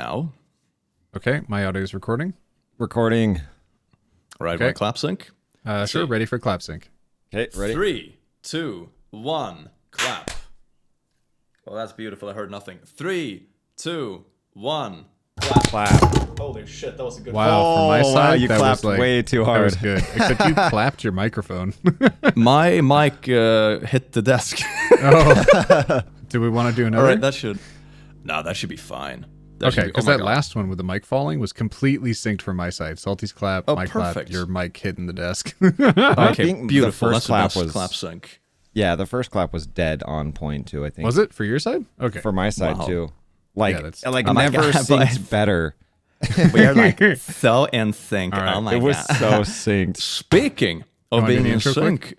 Now. Okay, my audio is recording. Recording. All right, Okay. want clap sync? Sure, ready for clap sync. Okay, ready? 3, 2, 1, clap. Well, that's beautiful. I heard nothing. 3, 2, 1, clap. Clap. Holy shit, that was a good Wow, from my Oh, side, wow, you that clapped was like, way too That was hard. good. Except you clapped your microphone. My mic hit the desk. Oh, do we want to do another? All right, that should be fine. That should Okay, be- because oh my that God. last one with the mic falling was completely synced from my side. Salty's clap, Oh, my clap, perfect. your mic hitting the desk. Okay, think the beautiful. first That's the clap best was- clap sync. Yeah, the first clap was dead on point too, I think. Was it for your side? Okay. For my side Wow. too. Like, Yeah, that's- like Oh my never God, synced better. We are like so in sync. All right, Oh my It was God. so synced. Speaking of wanna do being the in intro quick? sync,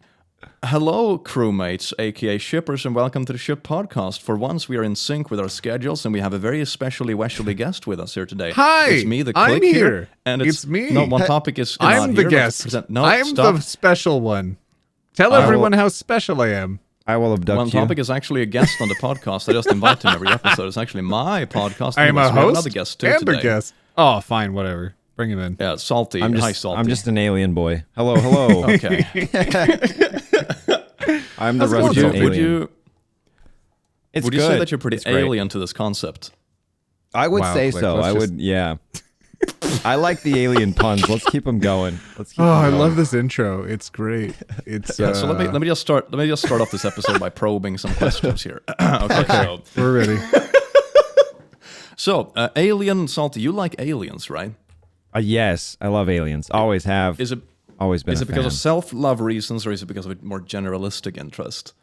hello, crewmates, aka shippers, and welcome to the Ship Podcast. For once, we are in sync with our schedules, and we have a very especially weshly guest with us here today. Hi, it's me, the I'm click here. and it's me. No, OneTopic is not I'm the here, but guest. present- No, I'm stop. the special one. Tell I will- everyone how special I am. I will abduct you. OneTopic is actually a guest on the podcast. I just invite him every episode. It's actually my podcast. I am anyways. a We have host another guest too and today. a guest. Oh, fine, whatever. Bring him in. Yeah, Salty. I'm Hi, just, Salty. I'm just an alien boy. Hello, hello. Okay. I'm the How's it going, resident Salty? alien. It's Would you good. say that you're pretty It's great. alien to this concept? I would Wow, say Click, so. let's I just- would, yeah. I like the alien puns. Let's keep them going. Let's keep Oh, 'em I going. love this intro. It's great. It's Yeah, so let me just start off this episode by probing some questions here. Okay, We're ready. so Alien Salty, you like aliens, right? Yes, I love aliens. Always have. Is it Always been is a it because fan. of self-love reasons, or is it because of a more generalistic interest?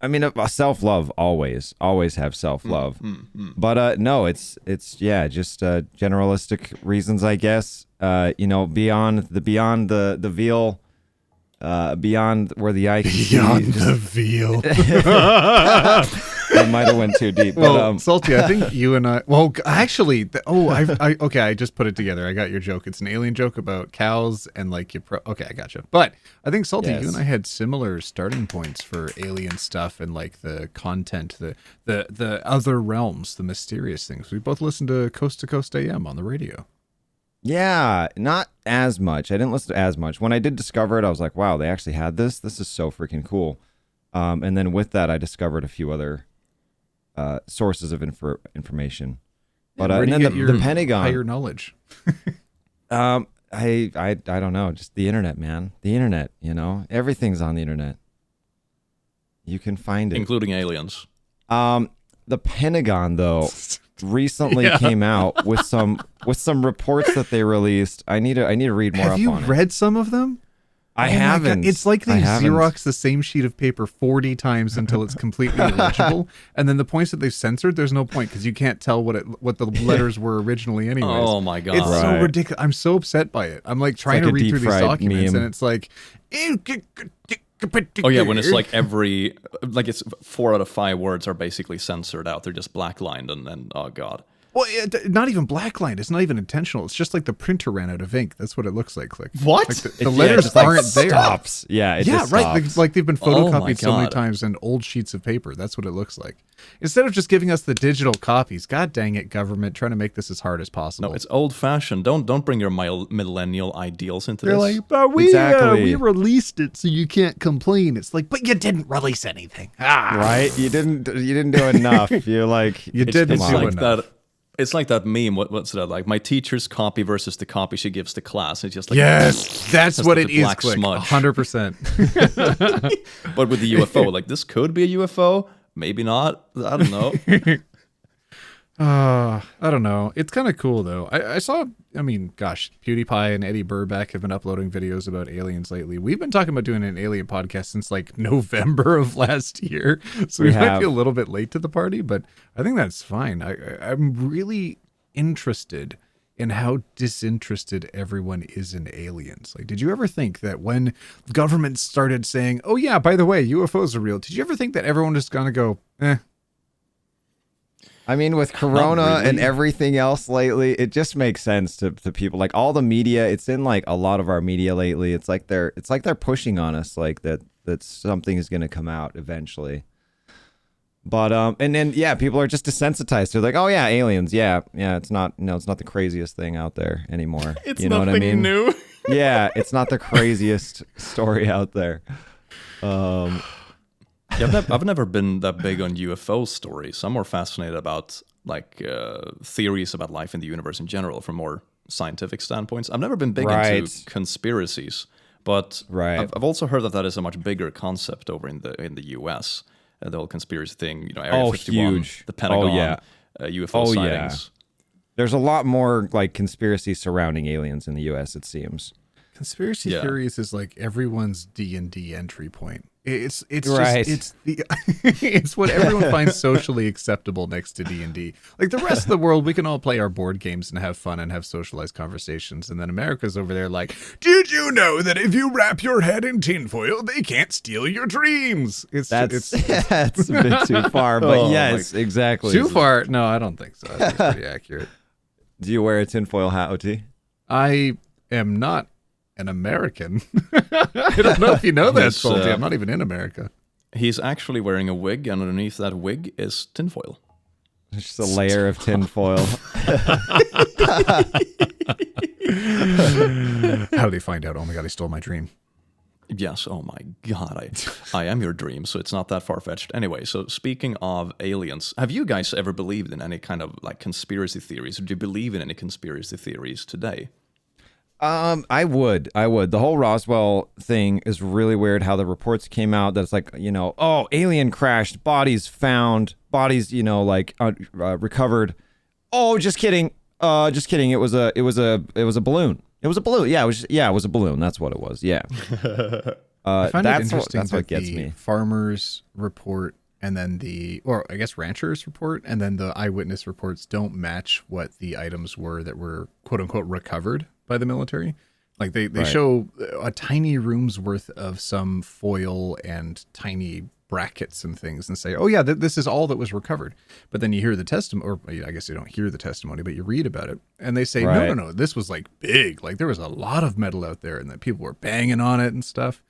I mean, self-love always have self-love. Mm-hmm. But no, it's yeah, just generalistic reasons, I guess. Beyond the veil, beyond where the eye can see. Beyond the veal. I might have went too deep. Well, But Salty, I think you and I. Well, actually, okay, I just put it together. I got your joke. It's an alien joke about cows and like okay, I gotcha. But I think Salty, Yes. you and I had similar starting points for alien stuff and like the content, the other realms, the mysterious things. We both listened to Coast AM on the radio. yeah, not as much. I didn't listen to as much. When I did discover it, I was like, wow, they actually had this. This is so freaking cool. And then with that, I discovered a few other sources of information. But Where and do you then get your the Pentagon. higher knowledge. I don't know, just the internet, man. The internet, everything's on the internet. You can find it. Including aliens. The Pentagon though recently Yeah. came out with some reports that they released. I need to read more Have up you on it. read some of them? I Oh my God, haven't. It's like I they haven't. Xerox the same sheet of paper 40 times until it's completely illegible, and then the points that they've censored, there's no point because you can't tell what the letters were originally anyways. Oh my God. It's so Right. ridiculous. I'm so upset by it. I'm like trying like to a read through these deep-fried documents, meme. and it's like, Oh yeah, when it's like it's 4 out of 5 words are basically censored out. They're just blacklined, and oh God. well, not even blacklined. It's not even intentional. It's just like the printer ran out of ink. That's what it looks like. Click. What? Like the Yeah, it letters just, like, aren't there. Stops. Yeah, it Yeah, just right. stops. Like they've been Oh my photocopied so many God. times in old sheets of paper. That's what it looks like. Instead of just giving us the digital copies, God dang it, government, trying to make this as hard as possible. No, it's old-fashioned. Don't bring your millennial ideals into They're this. like, but we Exactly. released it, so you can't complain. It's like, but you didn't release anything. Ah, right? You didn't do enough. You're like, you didn't It's do like enough. that. It's like that meme. What's that like? My teacher's copy versus the copy she gives to class. It's just like Yes, that's just what like it the is. black Click, smudge. 100%. But with the UFO, like this could be a UFO, maybe not. I don't know. I don't know. It's kind of cool though. I saw. I mean, gosh, PewDiePie and Eddie Burback have been uploading videos about aliens lately. We've been talking about doing an alien podcast since like November of last year, so we might be a little bit late to the party, but I think that's fine. I'm really interested in how disinterested everyone is in aliens. Like, did you ever think that when governments started saying, "Oh yeah, by the way, UFOs are real," did you ever think that everyone was gonna go, "Eh"? I mean, with Corona really. and everything else lately, it just makes sense to people. Like all the media, it's in like a lot of our media lately. It's like they're pushing on us like that something is going to come out eventually. But and then people are just desensitized. They're like, oh yeah, aliens. Yeah, it's not it's not the craziest thing out there anymore. It's you know nothing what I mean? new. Yeah, it's not the craziest story out there. Yeah, I've never been that big on UFO stories. I'm more fascinated about like theories about life in the universe in general from more scientific standpoints. I've never been big into conspiracies, but I've also heard that is a much bigger concept over in the US. The whole conspiracy thing, Area 51, huge. The Pentagon, UFO sightings. There's a lot more like conspiracy surrounding aliens in the US, it seems. Conspiracy theories is like everyone's D&D entry point. It's right. Just it's what everyone finds socially acceptable next to D&D. Like the rest of the world, we can all play our board games and have fun and have socialized conversations. And then America's over there like, did you know that if you wrap your head in tinfoil, they can't steal your dreams? That's a bit too far, but yes, exactly. Too far? No, I don't think so. I think it's pretty accurate. Do you wear a tinfoil hat, OT? I am not an American. I don't know if you know that, Salty. I'm not even in America. He's actually wearing a wig, and underneath that wig is tinfoil. It's just a layer of tinfoil. How did he find out? Oh my god, he stole my dream. Yes, oh my god, I am your dream, so it's not that far-fetched. Anyway, so speaking of aliens, have you guys ever believed in any kind of like conspiracy theories? Or do you believe in any conspiracy theories today? I would. The whole Roswell thing is really weird. How the reports came out that it's like, oh, alien crashed, bodies found, bodies, recovered. Oh, just kidding. It was a balloon. It was a balloon. Yeah, it was a balloon. That's what it was. Yeah. I find it interesting that's what gets me. Farmers report and then ranchers report and then the eyewitness reports don't match what the items were that were quote unquote recovered by the military. Like they show a tiny room's worth of some foil and tiny brackets and things and say, oh yeah, this is all that was recovered. But then you hear the testimony, or I guess you don't hear the testimony, but you read about it. And they say, no, this was like big. Like there was a lot of metal out there and that people were banging on it and stuff.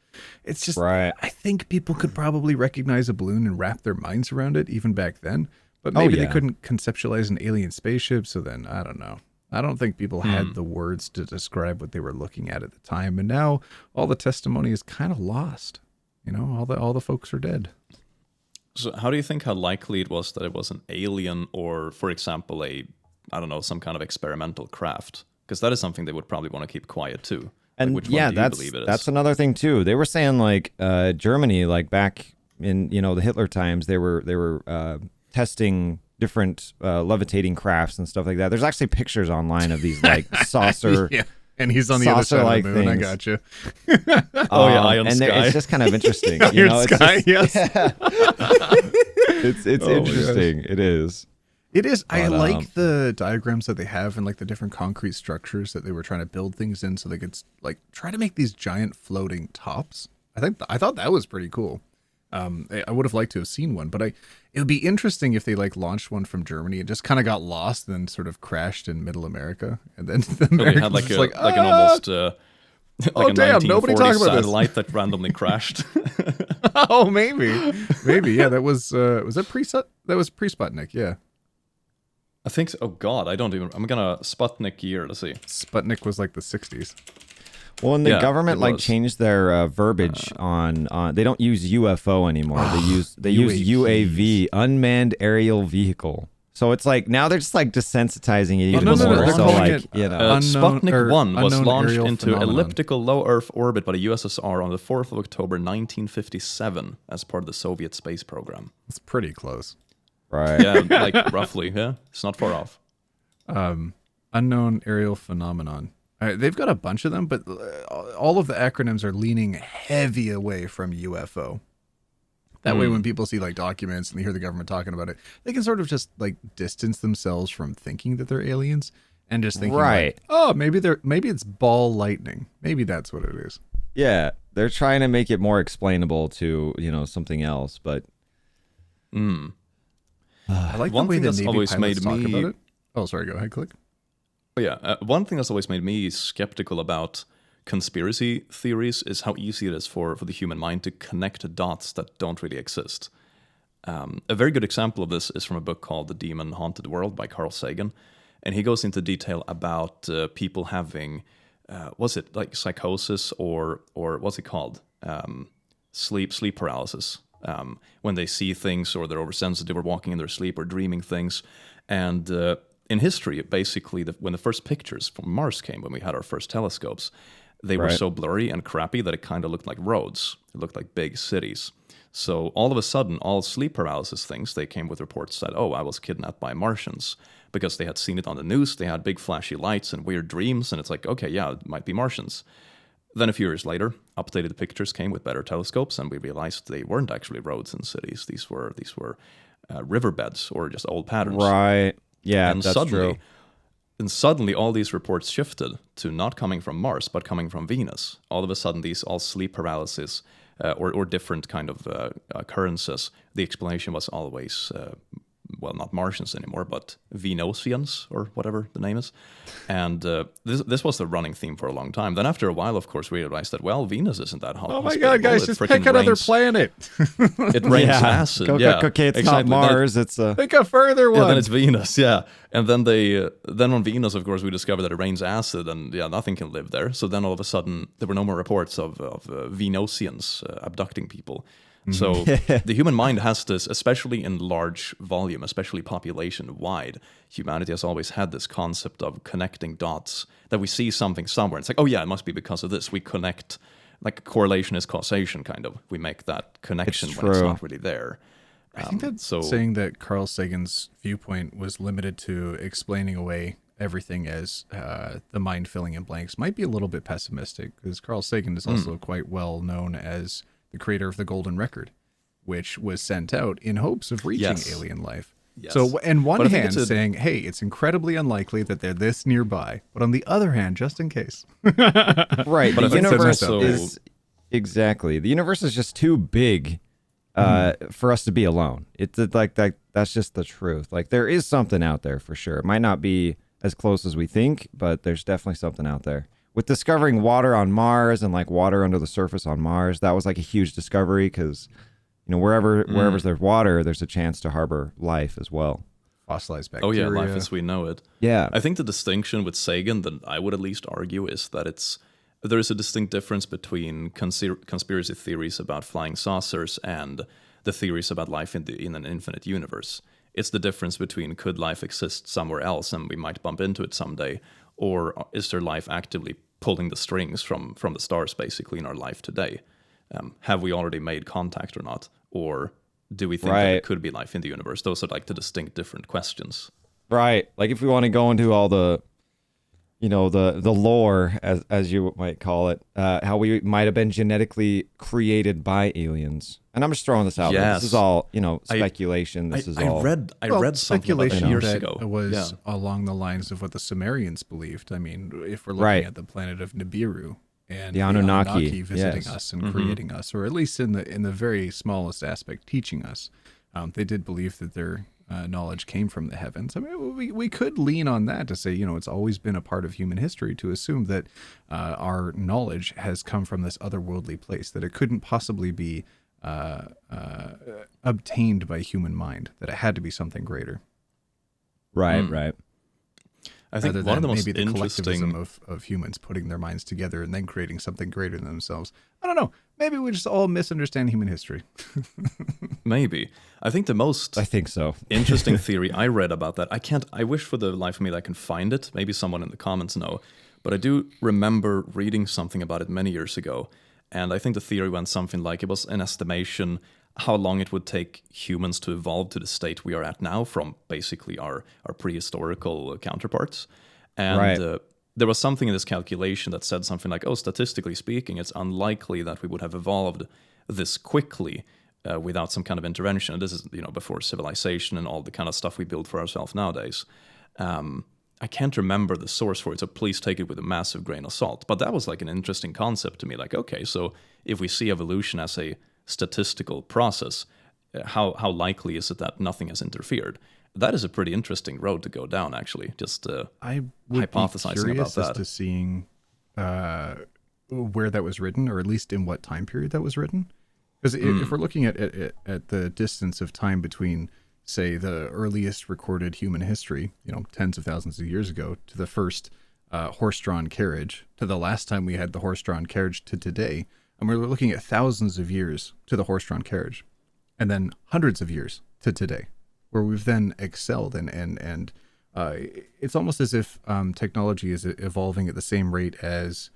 It's just, I think people could probably recognize a balloon and wrap their minds around it even back then. But maybe they couldn't conceptualize an alien spaceship. So then, I don't know. I don't think people had the words to describe what they were looking at the time. And now all the testimony is kind of lost. All the folks are dead. So how do you think how likely it was that it was an alien or, for example, some kind of experimental craft? Because that is something they would probably want to keep quiet too. And which one do you believe it is? That's another thing too. They were saying like Germany, like back in the Hitler times, they were testing different levitating crafts and stuff like that. There's actually pictures online of these like saucer. Yeah. And he's on the other side of the moon. I got you. Iron and Sky. It's just kind of interesting. Iron Sky, yes. It's interesting. It is. It is. But, I like the diagrams that they have and like the different concrete structures that they were trying to build things in, so they could like try to make these giant floating tops. I thought that was pretty cool. I would have liked to have seen one, but it would be interesting if they like launched one from Germany and just kind of got lost and then sort of crashed in Middle America, and then the Americans had like an almost a nobody talk about satellite that randomly crashed. Oh, maybe, yeah. That was that pre-Sputnik, yeah. I think so. Oh God, I'm gonna Sputnik year. Let's see. Sputnik was like the 60s. Well, and the government changed their verbiage on they don't use UFO ananymore. They use UAV, unmanned aerial vehicle. So it's like now they're just like desensitizing it even more. So like Sputnik 1 was launched into phenomenon. elliptical low Earth orbit by the USSR on the 4th of October 1957 as part of the Soviet space program. It's pretty close. Right. Yeah, like roughly. Yeah, it's not far off. Unknown aerial phenomenon. They've got a bunch of them, but all of the acronyms are leaning heavy away from UFO. That way, when people see like documents and they hear the government talking about it, they can sort of just like distance themselves from thinking that they're aliens and just thinking, like, oh, maybe it's ball lightning. Maybe that's what it is. Yeah, they're trying to make it more explainable to something else, but I like one the way thing the that's Navy always pilots made talk me. about it. Oh, sorry. Go ahead, Click. Oh, yeah, one thing that's always made me skeptical about conspiracy theories is how easy it is for the human mind to connect dots that don't really exist. A very good example of this is from a book called The Demon Haunted World by Carl Sagan. And he goes into detail about people having, was it like psychosis or what's it called? Sleep paralysis. When they see things or they're oversensitive or walking in their sleep or dreaming things. And in history, basically, when the first pictures from Mars came, when we had our first telescopes, they were so blurry and crappy that it kind of looked like roads. It looked like big cities. So all of a sudden, all sleep paralysis things, they came with reports that, oh, I was kidnapped by Martians, because they had seen it on the news. They had big flashy lights and weird dreams. And it's like, okay, yeah, it might be Martians. Then a few years later, updated pictures came with better telescopes, and we realized they weren't actually roads and cities. These were riverbeds or just old patterns. Right. Yeah, and that's true. And suddenly, all these reports shifted to not coming from Mars, but coming from Venus. All of a sudden, these all sleep paralysis or different kind of occurrences. The explanation was always well, not Martians anymore, but Venusians, or whatever the name is. And this was the running theme for a long time. Then after a while, of course, we realized that, well, Venus isn't that hot. Oh my God, guys, just pick another planet. It rains acid. Okay, it's not Mars, it's pick a further one. Yeah, then it's Venus, yeah. And then on Venus, of course, we discovered that it rains acid, and yeah, nothing can live there. So then all of a sudden, there were no more reports of Venusians abducting people. So the human mind has this, especially in large volume, especially population-wide. Humanity has always had this concept of connecting dots, that we see something somewhere. It's like, oh yeah, it must be because of this. We connect, like correlation is causation, kind of. We make that connection when it's not really there. I think that's saying that Carl Sagan's viewpoint was limited to explaining away everything as the mind filling in blanks might be a little bit pessimistic, because Carl Sagan is also quite well known as the creator of the Golden Record, which was sent out in hopes of reaching alien life. Yes. So, on one hand, saying, hey, it's incredibly unlikely that they're this nearby, but on the other hand, just in case. Right. The universe is exactly. The universe is just too big for us to be alone. It's like that. That's just the truth. Like, there is something out there for sure. It might not be as close as we think, but there's definitely something out there. With discovering water on Mars and like water under the surface on Mars, that was like a huge discovery, because wherever there's water, there's a chance to harbor life as well. Fossilized bacteria. Oh yeah, life as we know it. Yeah. I think the distinction with Sagan that I would at least argue is that there is a distinct difference between conspiracy theories about flying saucers and the theories about life in an infinite universe. It's the difference between, could life exist somewhere else and we might bump into it someday, or is there life actively pulling the strings from the stars, basically, in our life today? Have we already made contact or not? Or do we think that there could be life in the universe? Those are like the distinct different questions. Right. Like, if we want to go into all the, the lore, as you might call it, how we might have been genetically created by aliens. And I'm just throwing this out there. This is all, speculation. I read something about that years ago. It was along the lines of what the Sumerians believed. I mean, if we're looking at the planet of Nibiru and the Anunnaki visiting us and creating us, or at least in the very smallest aspect, teaching us, they did believe that their knowledge came from the heavens. I mean, we could lean on that to say, it's always been a part of human history to assume that our knowledge has come from this otherworldly place, that it couldn't possibly be obtained by human mind, that it had to be something greater. Right. I think one of the most interesting collectivism of humans putting their minds together and then creating something greater than themselves. I don't know. Maybe we just all misunderstand human history. Maybe. I think the most interesting theory I read about that, I wish for the life of me that I can find it. Maybe someone in the comments know. But I do remember reading something about it many years ago. And I think the theory went something like, it was an estimation how long it would take humans to evolve to the state we are at now from basically our prehistorical counterparts. And there was something in this calculation that said something like, statistically speaking, it's unlikely that we would have evolved this quickly without some kind of intervention. And this is, before civilization and all the kind of stuff we build for ourselves nowadays. I can't remember the source for it, so please take it with a massive grain of salt. But that was like an interesting concept to me. Like, okay, so if we see evolution as a statistical process, how likely is it that nothing has interfered? That is a pretty interesting road to go down, actually. Just I would hypothesizing be about that. As to seeing where that was written, or at least in what time period that was written. Because if we're looking at the distance of time between, say, the earliest recorded human history, tens of thousands of years ago, to the first horse-drawn carriage, to the last time we had the horse-drawn carriage to today, and we're looking at thousands of years to the horse-drawn carriage, and then hundreds of years to today, where we've then excelled, and it's almost as if technology is evolving at the same rate as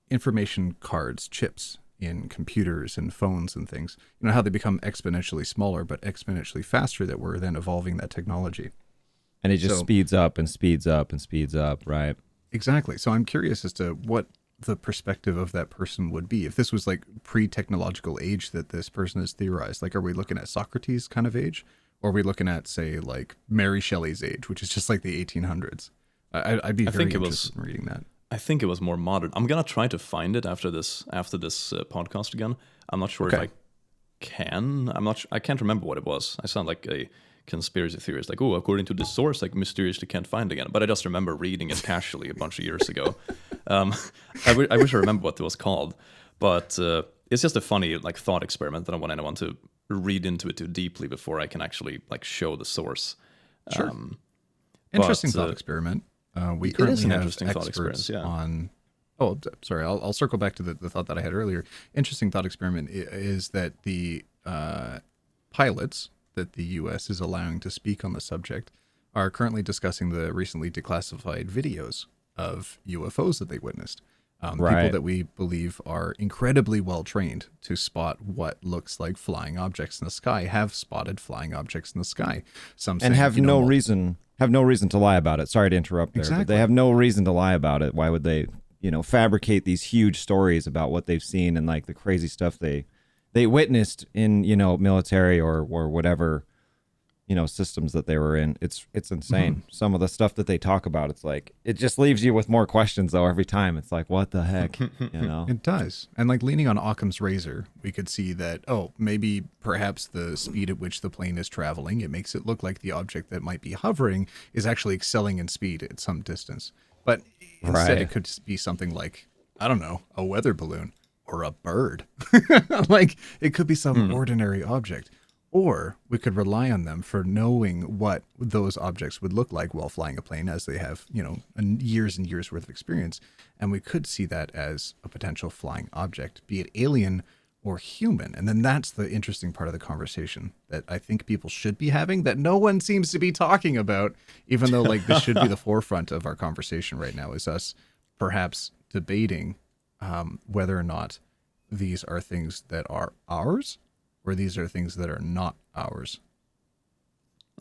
information cards, chips in computers and phones and things. How they become exponentially smaller, but exponentially faster, that we're then evolving that technology. And it just speeds up and speeds up and speeds up, right? Exactly. So I'm curious as to what the perspective of that person would be. If this was like pre-technological age that this person has theorized, like, are we looking at Socrates kind of age? Or are we looking at, say, like Mary Shelley's age, which is just like the 1800s? I'd be very interested in reading that. I think it was more modern. I'm gonna try to find it after this podcast again. I'm not sure if I can. I can't remember what it was. I sound like a conspiracy theorist, like, oh, according to this source, like, mysteriously can't find again. But I just remember reading it casually a bunch of years ago. I wish I remember what it was called, but it's just a funny like thought experiment. I don't want anyone to read into it too deeply before I can actually like show the source. Sure. Interesting thought experiment. We currently have experts on. Oh, sorry. I'll circle back to the thought that I had earlier. Interesting thought experiment is that the pilots that the U.S. is allowing to speak on the subject are currently discussing the recently declassified videos of UFOs that they witnessed. People that we believe are incredibly well trained to spot what looks like flying objects in the sky have spotted flying objects in the sky. Some and have no reason to lie about it. Sorry to interrupt there. Exactly. But they have no reason to lie about it. Why would they, fabricate these huge stories about what they've seen and like the crazy stuff they witnessed in, military or whatever, systems that they were in. It's insane. Mm-hmm. Some of the stuff that they talk about, it's like, it just leaves you with more questions though every time. It's like, what the heck, It does. And like leaning on Occam's razor, we could see that, maybe perhaps the speed at which the plane is traveling, it makes it look like the object that might be hovering is actually excelling in speed at some distance. But instead it could be something like, I don't know, a weather balloon or a bird. Like it could be some ordinary object. Or we could rely on them for knowing what those objects would look like while flying a plane, as they have, years and years worth of experience. And we could see that as a potential flying object, be it alien or human. And then that's the interesting part of the conversation that I think people should be having, that no one seems to be talking about, even though like this should be the forefront of our conversation right now, is us perhaps debating whether or not these are things that are ours, or these are things that are not ours.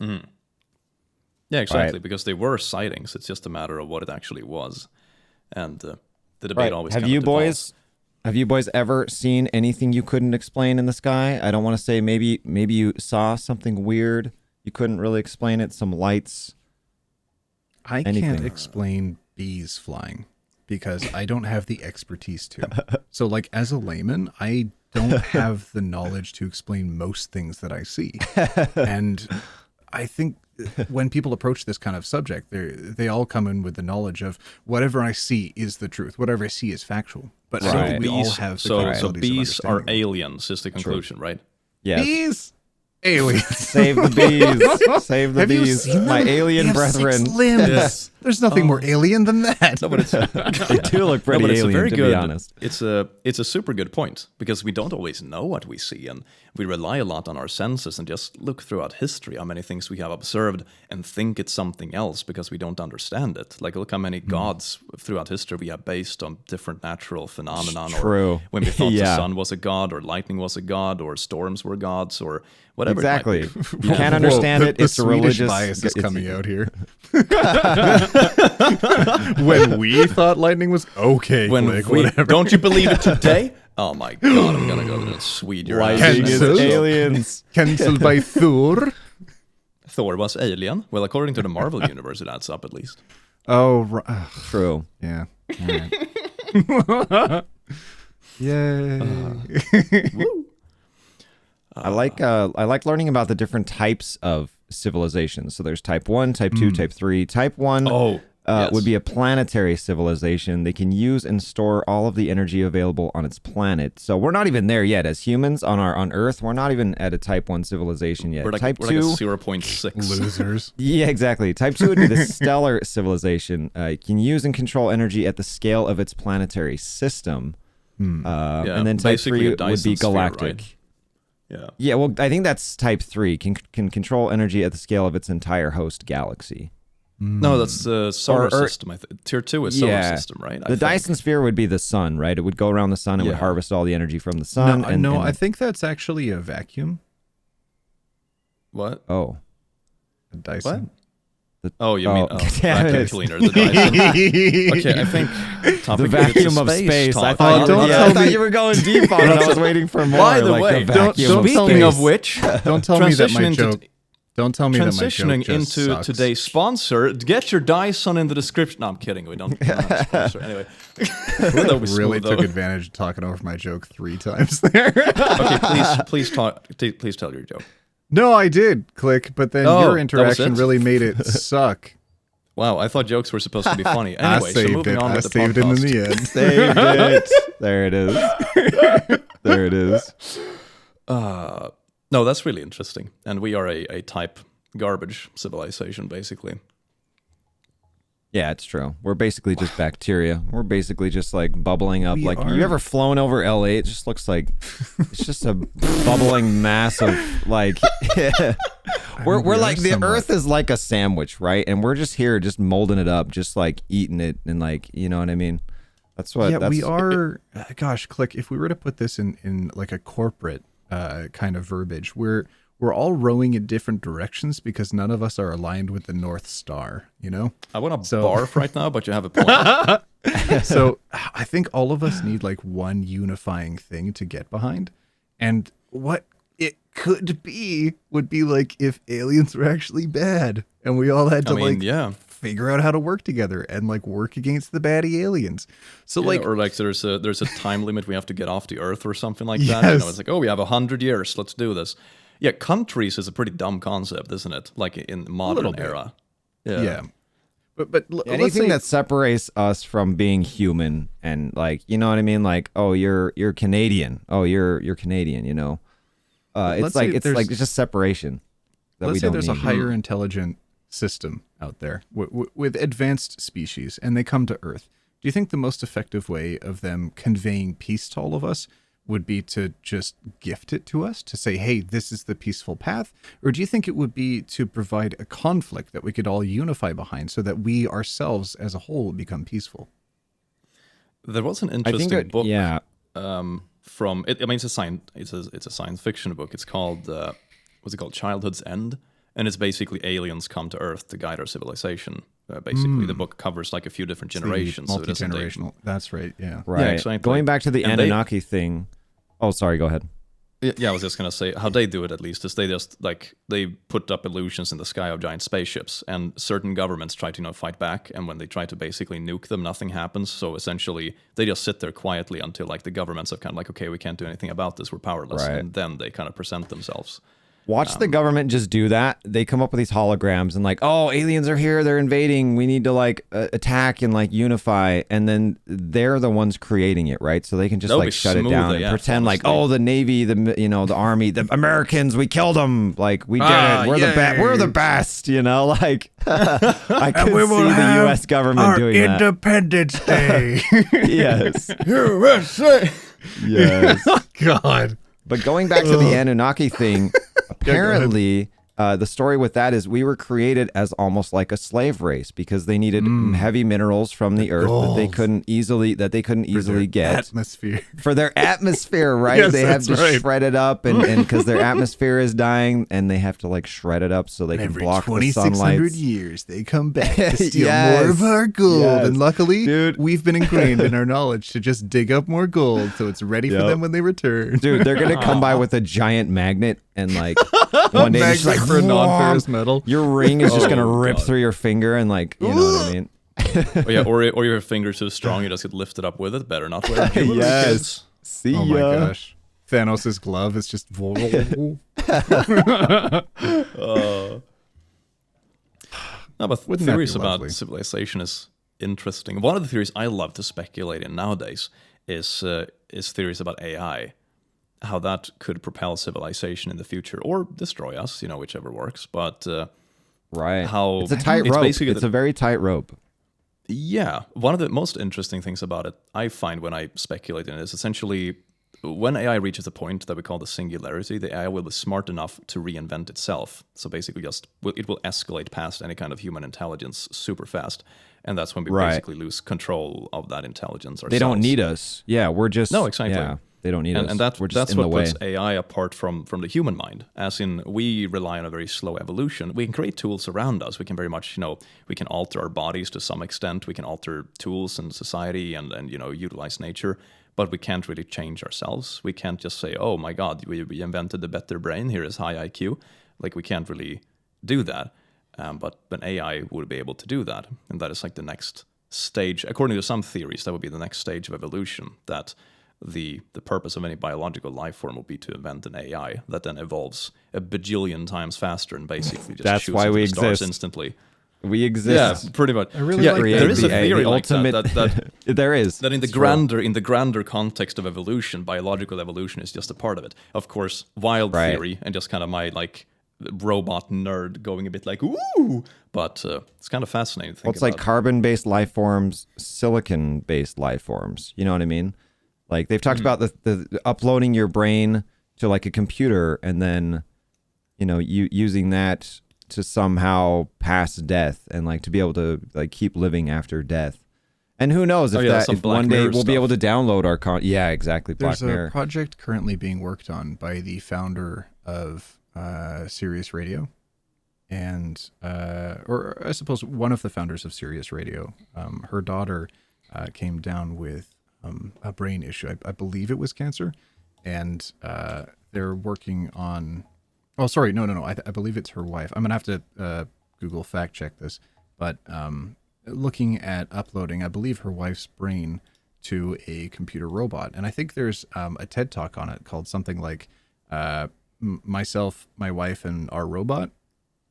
Mm-hmm. Yeah, exactly, because they were sightings. It's just a matter of what it actually was. And the debate always Have you boys ever seen anything you couldn't explain in the sky? I don't want to say maybe you saw something weird. You couldn't really explain it. Some lights. Anything. Can't explain bees flying because I don't have the expertise to. So like as a layman, I don't have the knowledge to explain most things that I see. And I think when people approach this kind of subject, they all come in with the knowledge of whatever I see is the truth. Whatever I see is factual. But I don't think we all have the capabilities so bees are aliens is the conclusion, right? Yes. Bees? Aliens. Save the bees. Save the bees. My alien brethren. 6 limbs. Yes. There's nothing more alien than that. No, but they do look pretty alien, to be honest. It's a super good point, because we don't always know what we see, and we rely a lot on our senses, and just look throughout history how many things we have observed and think it's something else because we don't understand it. Like look how many gods throughout history we have based on different natural phenomenon. True. Or when we thought the sun was a god, or lightning was a god, or storms were gods, or whatever. Exactly. You can't understand it. It's a religious bias is coming out here. When we thought lightning was okay, whatever. Don't you believe it today? Oh my god, I'm gonna go to Swede your ass. Lightning is aliens. Cancelled by Thor. Thor was alien. Well, according to the Marvel universe, it adds up at least. Oh, true. Yeah. Right. Yay. I like learning about the different types of civilizations. So there's type 1, type 2, type 3. Type 1. would be a planetary civilization. They can use and store all of the energy available on its planet. So we're not even there yet as humans on Earth. We're not even at a Type 1 civilization yet. We're like, Type we're 2, like a 0.6. Losers. yeah, exactly. Type 2 would be the stellar civilization. It can use and control energy at the scale of its planetary system. And then Type 3 would be galactic. Sphere, right? Yeah. Yeah, well, I think that's Type 3. Can control energy at the scale of its entire host galaxy. No, that's the solar system. Tier 2 is solar system, right? The Dyson sphere would be the sun, right? It would go around the sun and would harvest all the energy from the sun. No, I think that's actually a vacuum. What? Oh. A Dyson. What? You mean vacuum cleaner, the Dyson. Okay, I think the vacuum of space. I thought you were going deep on it. I was waiting for more. By the way, speaking of which, don't tell me that my joke. Don't tell me that my joke transitioning just into sucks. today's sponsor. Get your Dyson in the description. No, I'm kidding. We don't have a sponsor. Anyway, really took advantage of talking over my joke 3 times there. Okay, please tell your joke. No, I did click, but then your interaction really made it suck. Wow, I thought jokes were supposed to be funny. Anyway, so moving on with the saved podcast. it in the end. Saved it. There it is. There it is. No, that's really interesting. And we are a type garbage civilization, basically. Yeah, it's true. We're basically just bacteria. We're basically just like bubbling up. You ever flown over LA? It just looks like it's just a bubbling mass of like. we're like the Earth is like a sandwich, right? And we're just here, just molding it up, just like eating it, and like you know what I mean. That's what. Yeah, we are. Gosh, click. If we were to put this in like a corporate kind of verbiage, we're all rowing in different directions because none of us are aligned with the North Star, you know? I want to barf right now, but you have a point. So I think all of us need like one unifying thing to get behind. And what it could be would be like if aliens were actually bad and we all had to figure out how to work together and like work against the baddie aliens. So or like there's a time limit we have to get off the Earth or something like that. You know, it's like, we have 100 years, let's do this. Yeah, countries is a pretty dumb concept, isn't it? Like in the modern era. Yeah. But anything that separates us from being human and like, you know what I mean? Like, you're Canadian. You're Canadian, you know? It's just separation. Let's say there's a higher intelligent system out there with advanced species and they come to Earth. Do you think the most effective way of them conveying peace to all of us would be to just gift it to us, to say, hey, this is the peaceful path? Or do you think it would be to provide a conflict that we could all unify behind so that we ourselves as a whole would become peaceful? There was an interesting book. Yeah. It's a science fiction book. It's called what's it called? Childhood's End, and it's basically aliens come to Earth to guide our civilization. Basically, the book covers like a few different generations. Multi-generational. That's right. Yeah. Right. Yeah, exactly. Going back to the Anunnaki thing. Oh, sorry. Go ahead. Yeah, I was just gonna say how they do it. At least is they just they put up illusions in the sky of giant spaceships, and certain governments try to fight back. And when they try to basically nuke them, nothing happens. So essentially, they just sit there quietly until like the governments have kind of like, okay, we can't do anything about this. We're powerless, and then they kind of present themselves. Watch the government just do that. They come up with these holograms and like, aliens are here, they're invading, we need to like attack and like unify, and then they're the ones creating it, right? So they can just like shut it down and pretend like, the Navy, the Army, the Americans, we killed them, like we did it, we're the best, like I could see the U.S. government doing that. Independence Day. Yes. USA. Yes. Oh, God. But going back to the Anunnaki thing, apparently the story with that is we were created as almost like a slave race because they needed heavy minerals from the earth that they couldn't easily get atmosphere for their atmosphere, right? Yes, they have to shred it up and because their atmosphere is dying and they have to like shred it up so they can block the sunlight. 2,600 years they come back to steal more of our gold, and luckily we've been ingrained in our knowledge to just dig up more gold so it's ready for them when they return. Dude, they're gonna come by with a giant magnet and like one day it's like for a non-ferrous metal. Your ring is just gonna rip through your finger and like you know what I mean. or your finger's so strong you just get lifted up with it. Better not wear it. Yes. See ya. Oh my gosh. Thanos' glove is just No, but Wouldn't that be theories about lovely? civilization is interesting. One of the theories I love to speculate in nowadays is theories about AI, how that could propel civilization in the future or destroy us, whichever works. But Right. how It's a tightrope. basically It's a very tight rope. yeah, one of the most interesting things about it, I find when I speculate in it, is essentially when AI reaches a point that we call the singularity, the AI will be smart enough to reinvent itself. So basically, it will escalate past any kind of human intelligence super fast, and that's when we Right. basically lose control of that intelligence ourselves. They don't need us. Yeah, we're just No, exactly. Yeah, they don't need us. And we're just that's in what the way. puts AI apart from the human mind. As in, we rely on a very slow evolution. We can create tools around us. We can very much, we can alter our bodies to some extent. We can alter tools in society and utilize nature. But we can't really change ourselves. We can't just say, oh my God, we invented the better brain. Here is high IQ. Like, we can't really do that. But an AI would be able to do that. And that is like the next stage. According to some theories, that would be the next stage of evolution, that the purpose of any biological life form will be to invent an AI that then evolves a bajillion times faster and basically just That's shoots why into we the stars exist. instantly. We exist. Yeah, pretty much. I really like there that. is a theory the like ultimate, that there is. that in the It's true. grander context of evolution, biological evolution is just a part of it. Of course, wild Right. theory and just kind of my robot nerd going a bit like ooh, but it's kind of fascinating to think Well, it's like about. carbon-based life forms, silicon-based life forms. You know what I mean? Like they've talked about the uploading your brain to like a computer and then, you using that to somehow pass death and like to be able to like keep living after death. And who knows if some if Black one day Mirror we'll be stuff. able to download our yeah, exactly. Black There's Mirror. a project currently being worked on by the founder of Sirius Radio, and or I suppose one of the founders of Sirius Radio. Her daughter came down with a brain issue. I believe it was cancer, and they're working on. Oh, sorry, no. I believe it's her wife. I'm gonna have to Google fact check this, but looking at uploading, I believe her wife's brain to a computer robot, and I think there's a TED talk on it called something like myself, my wife, and our robot,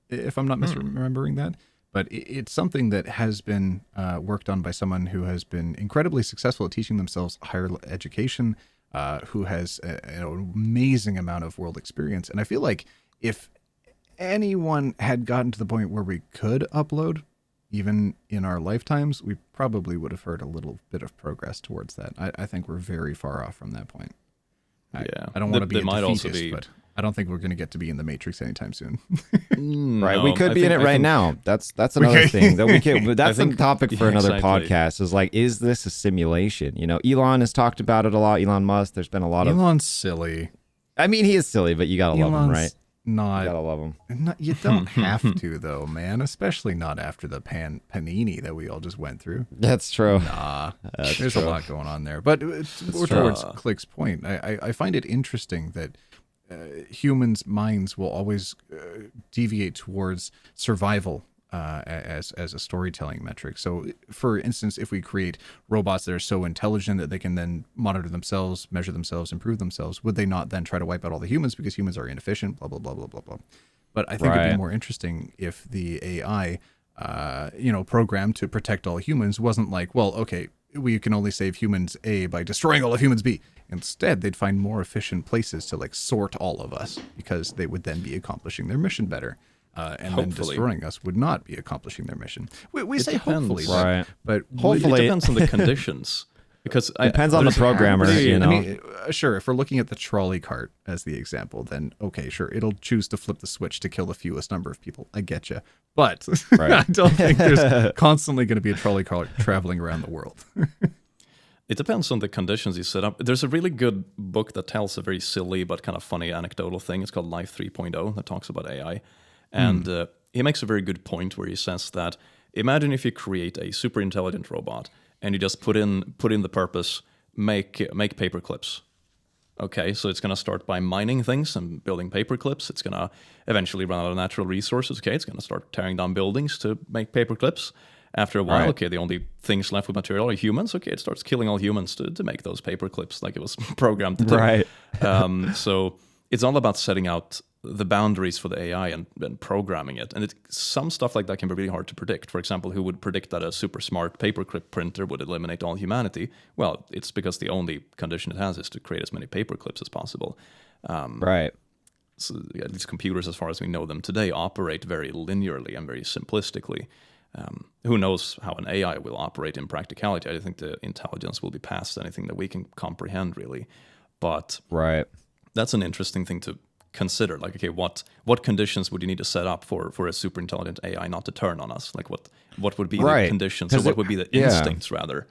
if I'm not misremembering that. But it's something that has been worked on by someone who has been incredibly successful at teaching themselves higher education, who has an amazing amount of world experience. And I feel like if anyone had gotten to the point where we could upload, even in our lifetimes, we probably would have heard a little bit of progress towards that. I think we're very far off from that point. Yeah. I don't want to be There a might also defeatist, be- but I don't think we're going to get to be in the Matrix anytime soon. Right, No, we could I be in think- it I right think- now. That's another could. thing that we could. But that's a think- topic for yeah, another exactly. podcast. Is like, is this a simulation? Elon has talked about it a lot. Elon Musk. There's been a lot of. Elon's silly. I mean, he is silly, but you gotta love him, right? You gotta Not, love him. you don't have to though, man. Especially not after the panini that we all just went through. That's true. There's true. a lot going on there. But more towards Click's point, I find it interesting that humans' minds will always deviate towards survival as a storytelling metric. So, for instance, if we create robots that are so intelligent that they can then monitor themselves, measure themselves, improve themselves, would they not then try to wipe out all the humans because humans are inefficient? Blah blah blah blah blah blah. But I think it'd Right. be more interesting if the AI, programmed to protect all humans, wasn't like, well, okay, we can only save humans A by destroying all of humans B. Instead, they'd find more efficient places to like sort all of us because they would then be accomplishing their mission better. And then Hopefully. destroying us would not be accomplishing their mission. We say depends. hopefully, Right. but Hopefully. It depends on the conditions. Because Depends on the there's- programmer, there's- you know. I mean, sure, if we're looking at the trolley cart as the example, then okay, sure, it'll choose to flip the switch to kill the fewest number of people. I get you. But Right. I don't think there's constantly going to be a trolley cart traveling around the world. It depends on the conditions you set up. There's a really good book that tells a very silly but kind of funny anecdotal thing. It's called Life 3.0 that talks about AI. And he makes a very good point where he says that imagine if you create a super intelligent robot and you just put in the purpose, make paper clips. Okay, so it's going to start by mining things and building paper clips. It's going to eventually run out of natural resources. Okay, it's going to start tearing down buildings to make paper clips. After a while, Right. okay, the only things left with material are humans. Okay, it starts killing all humans to make those paper clips like it was programmed to do. Right. So it's all about setting out the boundaries for the AI and programming it. And some stuff like that can be really hard to predict. For example, who would predict that a super smart paperclip printer would eliminate all humanity? Well, it's because the only condition it has is to create as many paperclips as possible. Right. So these computers, as far as we know them today, operate very linearly and very simplistically. Who knows how an AI will operate in practicality? I think the intelligence will be past anything that we can comprehend, really. But right, that's an interesting thing to consider. Like, okay, what conditions would you need to set up for a super intelligent AI not to turn on us? Like, what would be the conditions, or what would be the instincts, rather?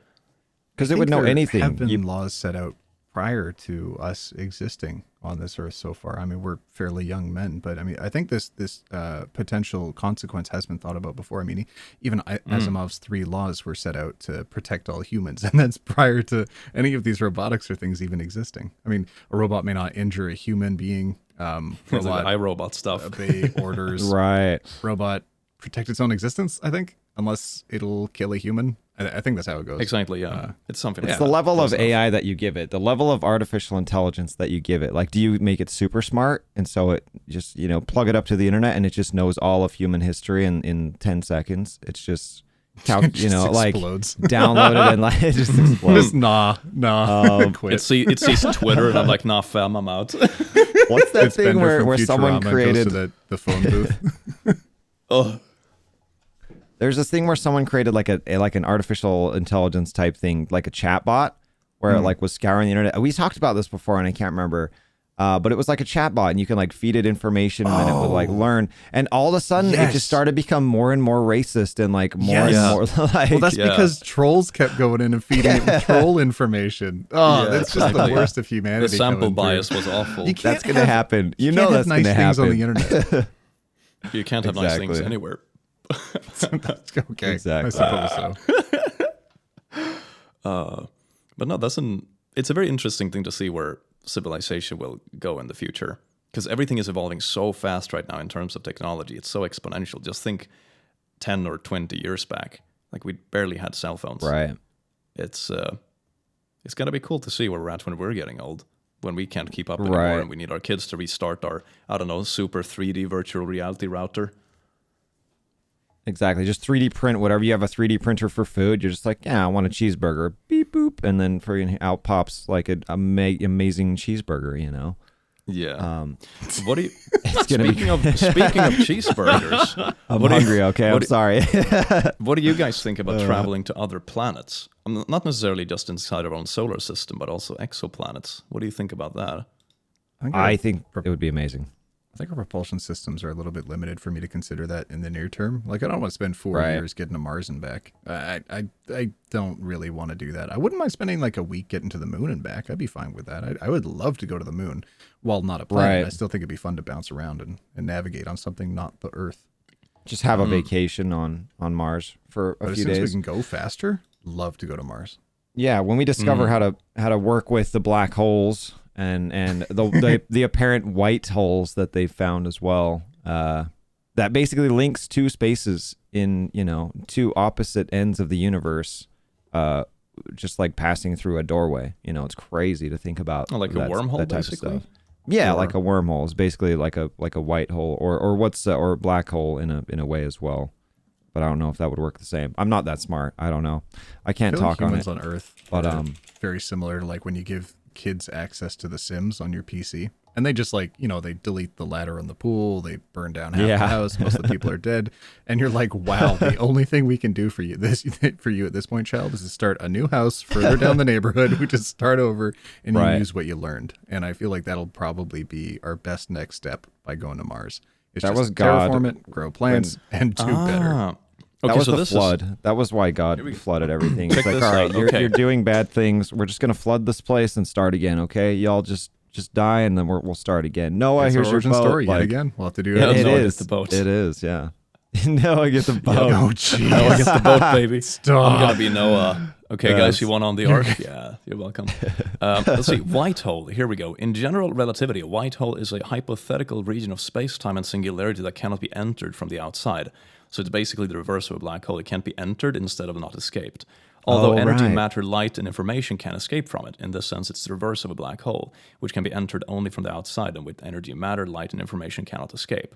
Because it would know anything. There have been laws set out prior to us existing on this earth so far. I mean, we're fairly young men, but I mean, I think this potential consequence has been thought about before. I mean, even Asimov's 3 laws were set out to protect all humans, and that's prior to any of these robotics or things even existing. I mean, a robot may not injure a human being. Robot, iRobot stuff. Obey orders. Right. Robot protect its own existence, I think, unless it'll kill a human. I think that's how it goes. Exactly, yeah. It's something. It's the level of AI that you give it, the level of artificial intelligence that you give it. Like, do you make it super smart, and so it just, plug it up to the internet, and it just knows all of human history in 10 seconds? It's just, like downloaded and like it just explodes. Just nah. Quit. It sees Twitter, and I'm like, nah, fam, I'm out. What's that thing where someone created goes to the phone booth? Oh. There's this thing where someone created like an artificial intelligence type thing, like a chat bot, where it like was scouring the internet. We talked about this before, and I can't remember. But it was like a chat bot, and you can like feed it information, and it would like learn. And all of a sudden, it just started to become more and more racist, and like more and more like. Well, that's because trolls kept going in and feeding it troll information. Oh, that's just the worst of humanity. The sample bias was awful. That's going to happen. You know that's going to happen. Nice things on the internet. You can't have nice things anywhere. Okay, exactly. I suppose so. But no, it's a very interesting thing to see where civilization will go in the future, because everything is evolving so fast right now in terms of technology. It's so exponential. Just think 10 or 20 years back, like we barely had cell phones. Right. It's gonna be cool to see where we're at when we're getting old, when we can't keep up anymore, and we need our kids to restart our, I don't know, super 3D virtual reality router. Exactly. Just 3D print whatever. You have a 3D printer for food. You're just like, yeah, I want a cheeseburger. Beep, boop. And then friggin' out pops like an amazing cheeseburger, Yeah. What do you... Speaking of cheeseburgers... I'm hungry, okay? I'm sorry. What do you guys think about traveling to other planets? Not necessarily just inside our own solar system, but also exoplanets. What do you think about that? I think it would be amazing. I think our propulsion systems are a little bit limited for me to consider that in the near term. Like, I don't want to spend 4 years getting to Mars and back. I don't really want to do that. I wouldn't mind spending like a week getting to the moon and back. I'd be fine with that. I would love to go to the moon. While not a planet, I still think it'd be fun to bounce around and navigate on something not the Earth. Just have a vacation on Mars for a few days. As we can go faster, love to go to Mars. Yeah, when we discover how to work with the black holes and the apparent white holes that they found as well, that basically links two spaces in two opposite ends of the universe, just like passing through a doorway. It's crazy to think about. Like a wormhole, basically. Yeah, like a wormhole is basically like a white hole or a black hole in a way as well. But I don't know if that would work the same. I'm not that smart. I don't know. I can't talk on it. Humans on Earth, but very similar to like when you give kids access to The Sims on your PC, and they just they delete the ladder in the pool, they burn down half the house, most of the people are dead, and you're like, wow, the only thing we can do for you at this point, child, is to start a new house further down the neighborhood. We just start over and you use what you learned. And I feel like that'll probably be our best next step by going to Mars. It's that just was God. Terraform it, grow plants, and do better. Okay, that was the flood. That was why God flooded everything. It's like, all right, you're doing bad things. We're just going to flood this place and start again, okay? Y'all just die, and then we'll start again. Noah, here's your boat. Story yet again. We'll have to do it. It is. The boat. It is, yeah. Noah gets the boat. Oh, jeez. Noah gets the boat, baby. Stop. I'm going to be Noah. Okay, guys, you want on the ark? Yeah, you're welcome. Let's see. White hole. Here we go. In general relativity, a white hole is a hypothetical region of space-time and singularity that cannot be entered from the outside. So it's basically the reverse of a black hole. It can't be entered instead of not escaped. Although energy, right. matter, light, and information can escape from it. In this sense, it's the reverse of a black hole, which can be entered only from the outside, and with energy, matter, light, and information cannot escape.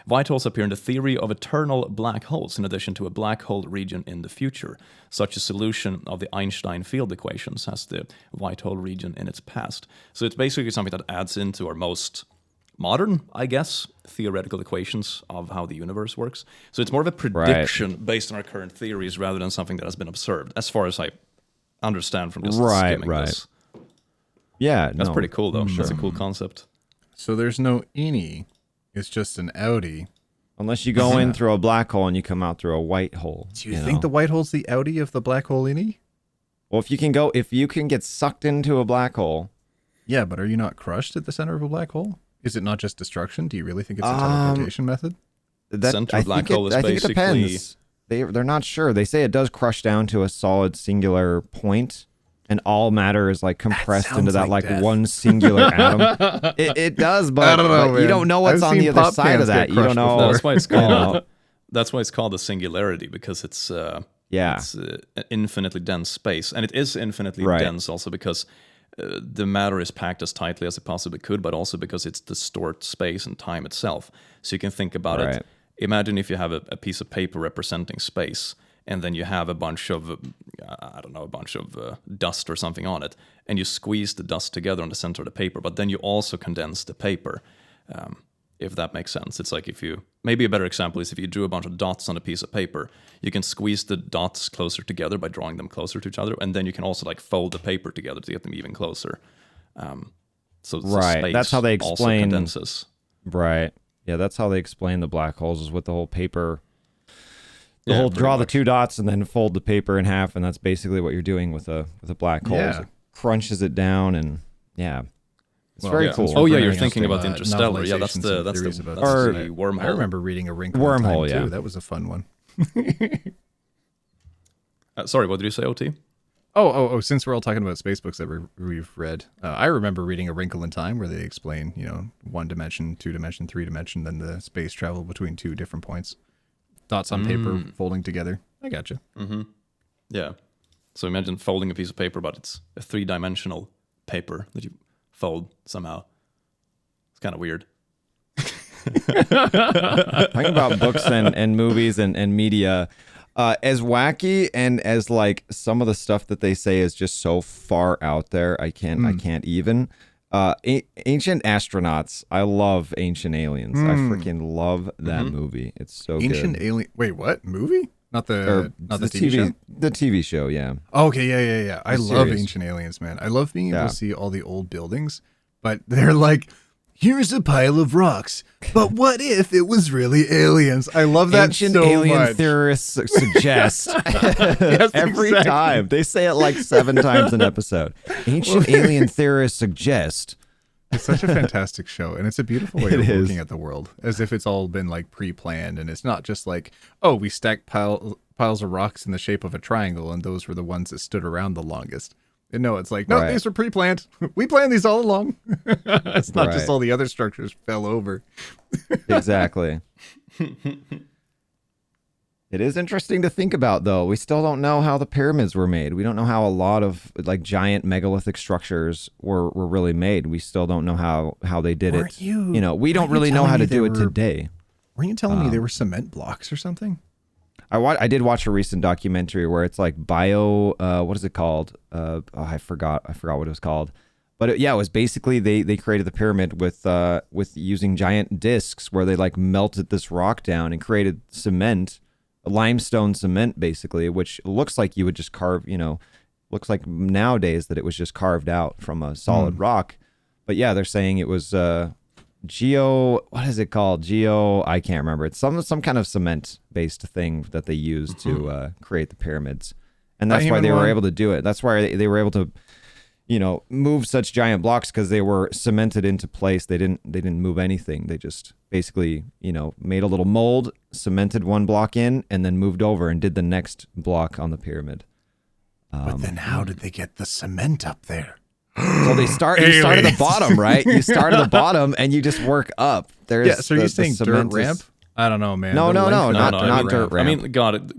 White holes appear in the theory of eternal black holes, in addition to a black hole region in the future. Such a solution of the Einstein field equations has the white hole region in its past. So it's basically something that adds into our most modern, I guess, theoretical equations of how the universe works. So it's more of a prediction based on our current theories rather than something that has been observed, as far as I understand from just skimming this. Yeah, that's pretty cool, though. Sure. That's a cool concept. So there's no innie. It's just an outie. Unless you go in through a black hole and you come out through a white hole. Do you think the white hole's the outie of the black hole innie? Well, if you can get sucked into a black hole. Yeah, but are you not crushed at the center of a black hole? Is it not just destruction? Do you really think it's a teleportation method? Center black hole is I think basically... it depends. They're not sure. They say it does crush down to a solid singular point, and all matter is like compressed into that like one singular atom. It does, but, I don't know, you don't know what's on the other side of that. You don't know. That's why it's called. That's why it's called a singularity, because it's it's infinitely dense space, and it is infinitely dense also because the matter is packed as tightly as it possibly could, but also because it's distort space and time itself. So you can think about it. Imagine if you have a piece of paper representing space, and then you have a bunch of, dust or something on it, and you squeeze the dust together on the center of the paper, but then you also condense the paper, if that makes sense. It's like maybe a better example is if you drew a bunch of dots on a piece of paper, you can squeeze the dots closer together by drawing them closer to each other, and then you can also like fold the paper together to get them even closer. So space that's how they also explain condenses. Right. Yeah, that's how they explain the black holes, is with the whole paper. Draw the two dots and then fold the paper in half, and that's basically what you're doing with a black hole. It crunches it down, and it's very cool. Oh yeah, you're thinking about the Interstellar. Yeah, that's the wormhole. I remember reading a wrinkle in Time too. That was a fun one. Sorry, what did you say, OT? Oh! Since we're all talking about space books that we've read, I remember reading A Wrinkle in Time, where they explain, 1 dimension, 2 dimension, 3 dimension, then the space travel between 2 different points. Dots on paper folding together. I gotcha. Mm-hmm. Yeah. So imagine folding a piece of paper, but it's a 3-dimensional paper that you fold somehow. It's kind of weird. Talking about books and movies and media, as wacky and as like some of the stuff that they say is just so far out there, I can't even. Ancient Astronauts. I love Ancient Aliens. I freaking love that movie. It's so good. Ancient Alien. Wait, what movie? Not the TV show? The TV show, yeah. Okay, yeah. I love Ancient Aliens, man. I love being able to see all the old buildings, but they're like, here's a pile of rocks, but what if it was really aliens? I love that Ancient so alien much. Theorists suggest every time. They say it like 7 times an episode. Ancient alien theorists suggest. It's such a fantastic show, and it's a beautiful way of looking at the world, as if it's all been like pre-planned, and it's not just like, oh, we stacked piles of rocks in the shape of a triangle, and those were the ones that stood around the longest. And no, it's like, no, these were pre-planned. We planned these all along. It's not just all the other structures fell over. Exactly. It is interesting to think about, though. We still don't know how the pyramids were made. We don't know how a lot of like giant megalithic structures were really made. We still don't know how they did it. We don't really know how to do it today. Were you telling me they were cement blocks or something? I did watch a recent documentary where it's like what is it called? I forgot what it was called. But it was basically they created the pyramid with using giant discs where they like melted this rock down and created cement, limestone cement basically, which looks like you would just carve, looks like nowadays that it was just carved out from a solid rock. But yeah, they're saying it was what is it called? I can't remember. It's some kind of cement-based thing that they used to create the pyramids. And that's why they were able to do it. That's why they were able to, move such giant blocks, because they were cemented into place. They didn't move anything. They just basically, made a little mold, cemented one block in, and then moved over and did the next block on the pyramid. But then how did they get the cement up there? So you start at the bottom, right? You start at the bottom and you just work up. So you're saying dirt ramp? I don't know, man. No, not dirt ramp. I mean,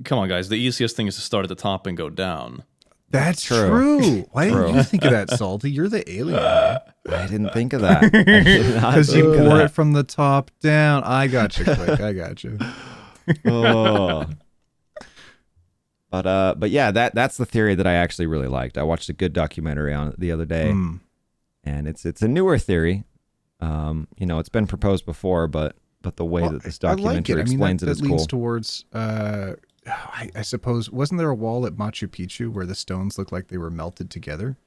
come on, guys. The easiest thing is to start at the top and go down. That's true. Why didn't you think of that, Salty? You're the alien. I didn't think of that. Because you pour it from the top down. I got you, quick. I got you. Oh. But yeah, that's the theory that I actually really liked. I watched a good documentary on it the other day, and it's a newer theory. It's been proposed before, but the way that this documentary explains it is cool. That leans towards, I suppose, wasn't there a wall at Machu Picchu where the stones looked like they were melted together?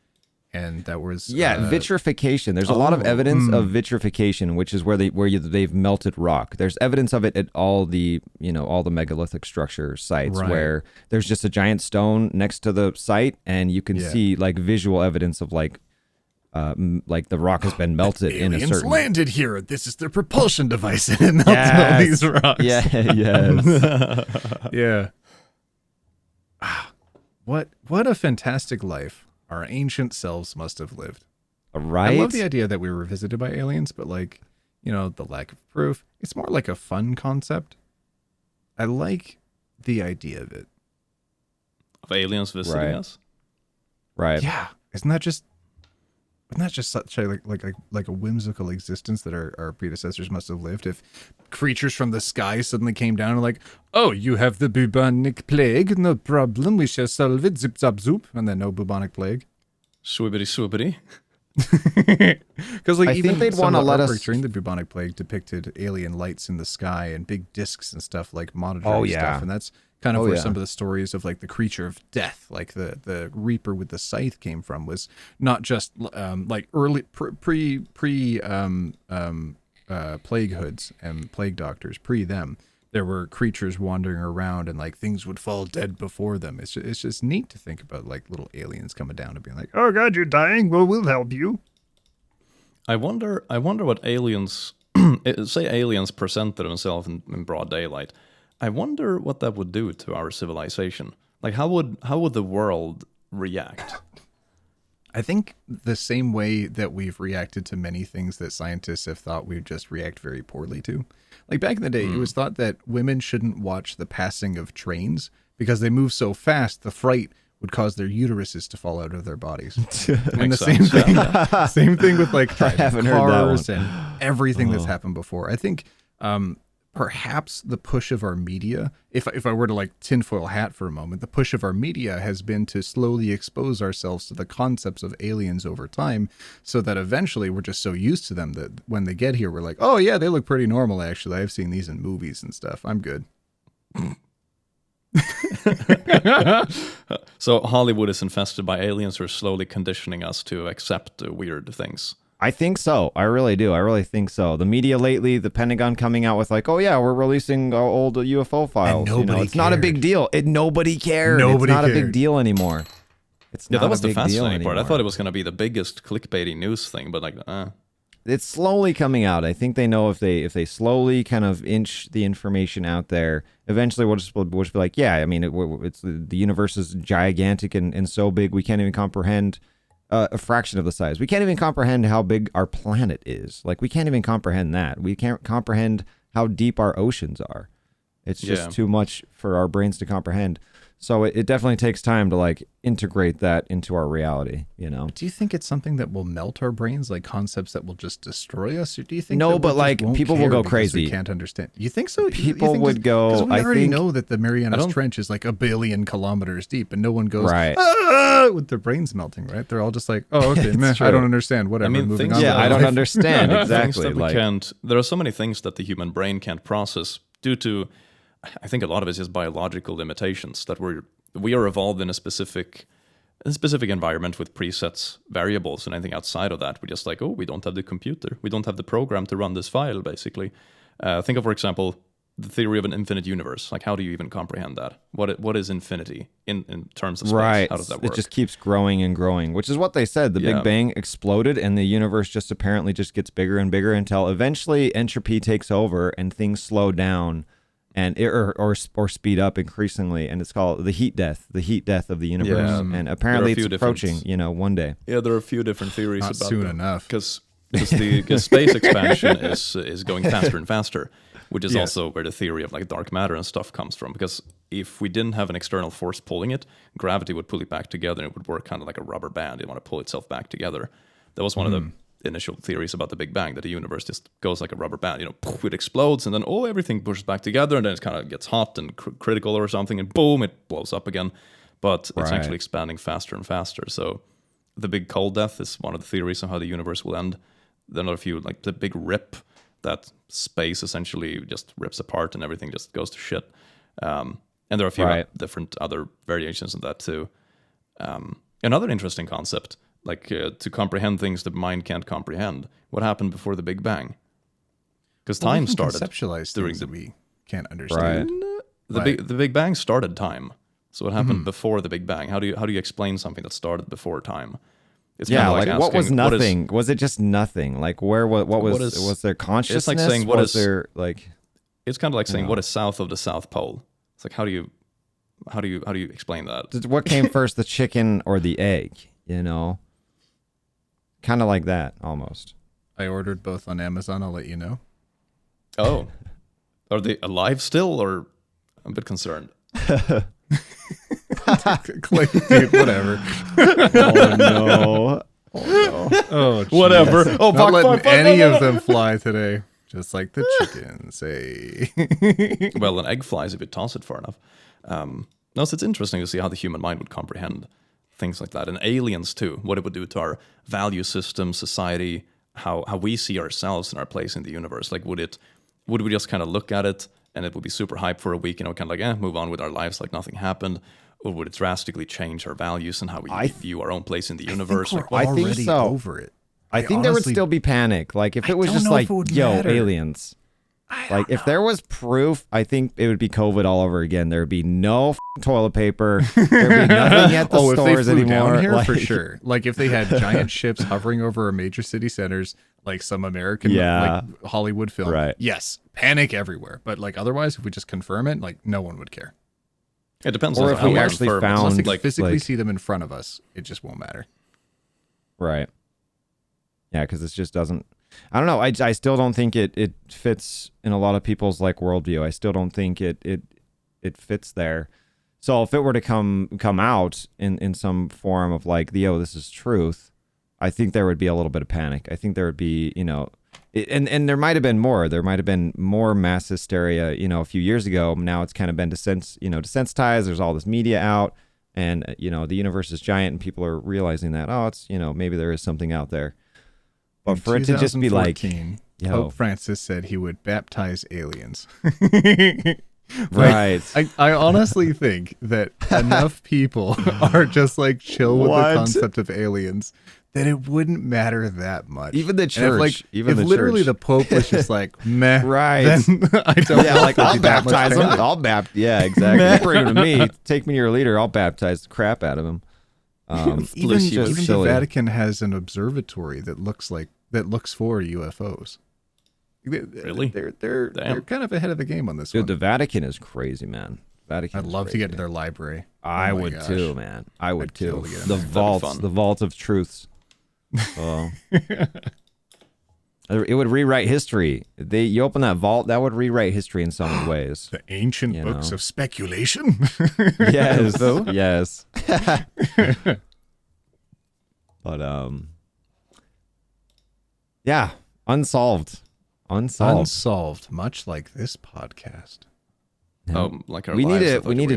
And that was vitrification. There's a lot of evidence of vitrification, which is where they've melted rock. There's evidence of it at all the megalithic structure sites where there's just a giant stone next to the site, and you can see like visual evidence of like the rock has been melted in a certain. Aliens landed here. This is their propulsion device, and it melted all these rocks. Yeah, yes, yeah. What a fantastic life our ancient selves must have lived. Right. I love the idea that we were visited by aliens, but the lack of proof. It's more like a fun concept. I like the idea of it. Of aliens visiting us? Right. Yeah. Isn't that just such a like a whimsical existence that our predecessors must have lived? If creatures from the sky suddenly came down and like, oh, you have the bubonic plague, no problem, we shall solve it, zip zap zoop, and then no bubonic plague. Swoopity swoopity. Because I think they'd want to let us during the bubonic plague depicted alien lights in the sky and big discs and stuff like monitoring stuff, and that's kind of where some of the stories of like the creature of death, like the reaper with the scythe, came from. Was not just like early pre plague hoods and plague doctors. Pre them, there were creatures wandering around, and like things would fall dead before them. It's just neat to think about like little aliens coming down and being like, "Oh God, you're dying. Well, we'll help you." I wonder what aliens say. Aliens presented themselves in broad daylight. I wonder what that would do to our civilization. Like, how would the world react? I think the same way that we've reacted to many things that scientists have thought we'd just react very poorly to. Like back in the day, it was thought that women shouldn't watch the passing of trains because they move so fast, the fright would cause their uteruses to fall out of their bodies. And the same thing with like driving cars and everything that's happened before. I think perhaps the push of our media, if I were to like tinfoil hat for a moment, the push of our media has been to slowly expose ourselves to the concepts of aliens over time, so that eventually we're just so used to them that when they get here, we're like, oh yeah, they look pretty normal actually. I've seen these in movies and stuff. I'm good. So Hollywood is infested by aliens who are slowly conditioning us to accept weird things. I think so. I really do. I really think so. The media lately, the Pentagon coming out with like, oh yeah, we're releasing old UFO files. It's not a big deal. Nobody cared. It's not a big deal anymore. That was the fascinating part. I thought it was going to be the biggest clickbaity news thing, but like, it's slowly coming out. I think they know if they slowly kind of inch the information out there, eventually we'll just be like, yeah, I mean, it's the universe is gigantic and so big we can't even comprehend a fraction of the size. We can't even comprehend how big our planet is. Like, we can't even comprehend that. We can't comprehend how deep our oceans are. It's just too much for our brains to comprehend. So it definitely takes time to like integrate that into our reality, you know. Do you think it's something that will melt our brains, like concepts that will just destroy us, or do you think no? But like people will go crazy. We can't understand. You think so? People would go. Because we already know that the Marianas Trench is like 1 billion kilometers deep, and no one goes with their brains melting. Right? They're all just like, oh, okay, meh, I don't understand. Whatever. I mean, moving on. I don't understand exactly. There are so many things that the human brain can't process due to. I think a lot of it is just biological limitations that we are evolved in a specific environment with presets variables, and anything outside of that, we're just like, oh, we don't have the computer, we don't have the program to run this file, basically. Think of, for example, the theory of an infinite universe. Like, how do you even comprehend that? What is infinity in terms of space? Right. How does that work? It just keeps growing and growing, which is what they said. The Big Bang exploded, and the universe just apparently just gets bigger and bigger until eventually entropy takes over and things slow down. And or speed up increasingly, and it's called the heat death of the universe. And apparently it's approaching, one day. Yeah, there are a few different theories Not about soon that. Enough, because the space expansion is going faster and faster, which is also where the theory of like dark matter and stuff comes from. Because if we didn't have an external force pulling it, gravity would pull it back together, and it would work kind of like a rubber band. It want to pull itself back together. That was one of the initial theories about the Big Bang, that the universe just goes like a rubber band. Poof, it explodes, and then everything pushes back together, and then it kind of gets hot and critical or something, and boom, it blows up again. But it's actually expanding faster and faster. So the big cold death is one of the theories on how the universe will end. Then a few, like the big rip, that space essentially just rips apart and everything just goes to shit. And there are a few different other variations of that too. Another interesting concept, like to comprehend things the mind can't comprehend. What happened before the Big Bang? Because time started. Conceptualize things that we can't understand. Right. The Big Bang started time. So what happened before the Big Bang? How do you explain something that started before time? It's yeah, like what was nothing? Was it just nothing? Like what was there consciousness? It's like saying was there like? It's kind of like saying what is south of the South Pole. It's like how do you explain that? What came first, the chicken or the egg? Kind of like that almost. I ordered both on Amazon. I'll let you know. Oh, are they alive still, or I'm a bit concerned? Clay, dude, whatever. Oh no. Oh, whatever. Jesus. Oh, not letting fuck, any no. of them fly today. Just like the chickens say. Well, an egg flies if you toss it far enough. No, so it's interesting to see how the human mind would comprehend things like that, and aliens too. What it would do to our value system, society, how we see ourselves and our place in the universe. Like, would we just kind of look at it and it would be super hype for a week, kind of like, move on with our lives like nothing happened? Or would it drastically change our values and how we view our own place in the universe? I think so. Over it. I think there would still be panic. Like if it was just like, aliens. Like if there was proof, I think it would be COVID all over again. There would be no toilet paper. There'd be nothing at the stores anymore. Down here, for sure. Like if they had giant ships hovering over our major city centers, like some American like Hollywood film. Right. Yes, panic everywhere. But like otherwise, if we just confirm it, like no one would care. It depends or on if how we we actually confirm it. found Unless they physically see them in front of us, it just won't matter. Right. Yeah, because it just doesn't. I don't know. I still don't think it fits in a lot of people's like worldview. I still don't think it fits there. So if it were to come out in some form of like this is truth, I think there would be a little bit of panic. I think there would be and there might have been more. There might have been more mass hysteria a few years ago. Now it's kind of been desensitized. There's all this media out, and the universe is giant, and people are realizing that it's maybe there is something out there. But for it to just be like, Pope Francis said he would baptize aliens. Right. I honestly think that enough people are just like chill with the concept of aliens that it wouldn't matter that much. Even the church. If literally the Pope was just like, meh, right. then I don't know. Like, I'll baptize him. Yeah, exactly. Bring him to me. Take me to your leader. I'll baptize the crap out of him. Even the Vatican has an observatory that looks for UFOs. Really? They're kind of ahead of the game on this one. Dude, the Vatican is crazy, man. I'd love to get to their library. I would too, man. I would too. The vault of truths. Oh. It would rewrite history. You open that vault, that would rewrite history in so many ways. The ancient books of speculation. Yes, yes. But yeah, unsolved, much like this podcast. Like our we lives, need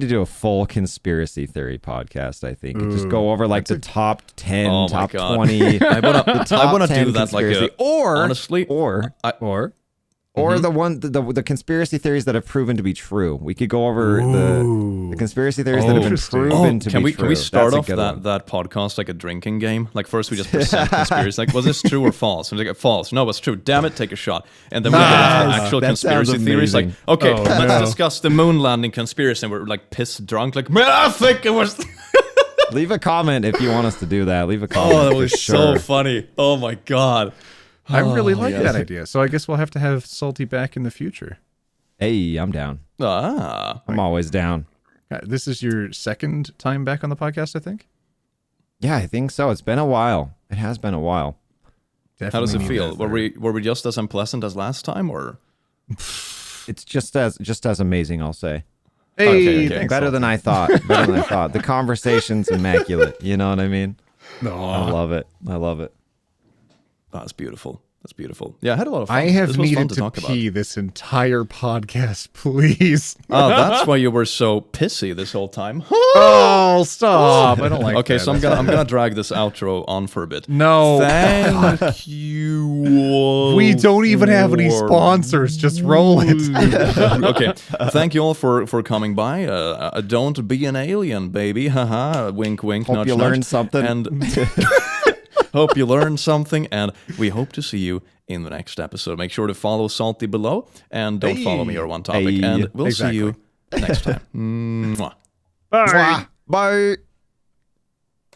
to do a full conspiracy theory podcast. I think just go over like the top 10, top 20. I want to do that like honestly, or mm-hmm. the conspiracy theories that have proven to be true. We could go over the conspiracy theories that have been proven to be true. Can we start off that podcast like a drinking game? Like first we just present conspiracy. Like was this true or false? And we like false. No, it's true. Damn it, take a shot. And then we get into the actual conspiracy theories. Like okay, let's discuss the moon landing conspiracy. And we're like pissed drunk. Like man, I think it was. Leave a comment if you want us to do that. Leave a comment. Oh, that was so funny. Oh my god. I really like that idea. So I guess we'll have to have Salty back in the future. Hey, I'm down. I'm always down. This is your second time back on the podcast, I think? Yeah, I think so. It's been a while. It has been a while. Definitely. How does it feel? Were we just as unpleasant as last time, or? it's just as amazing, I'll say. Hey, okay. thanks. Better than I thought. The conversation's immaculate. You know what I mean? No, I love it. That's beautiful. That's beautiful. Yeah, I had a lot of fun. I have This was fun needed to talk pee this entire podcast, please. Oh, that's why you were so pissy this whole time. Oh, stop. I don't like Okay, that. so I'm gonna drag this outro on for a bit. No. Thank you. We don't even have any for- sponsors. Just roll it. Okay, thank you all for coming by. Don't be an alien, baby. Haha. Wink, wink. Hope nudge, you nudge. learned something. And hope you learned something. And we hope to see you in the next episode. Make sure to follow Salty below, and don't follow me or OneTopic. Hey. And we'll Exactly. see you next time. Mwah. Bye. Bye.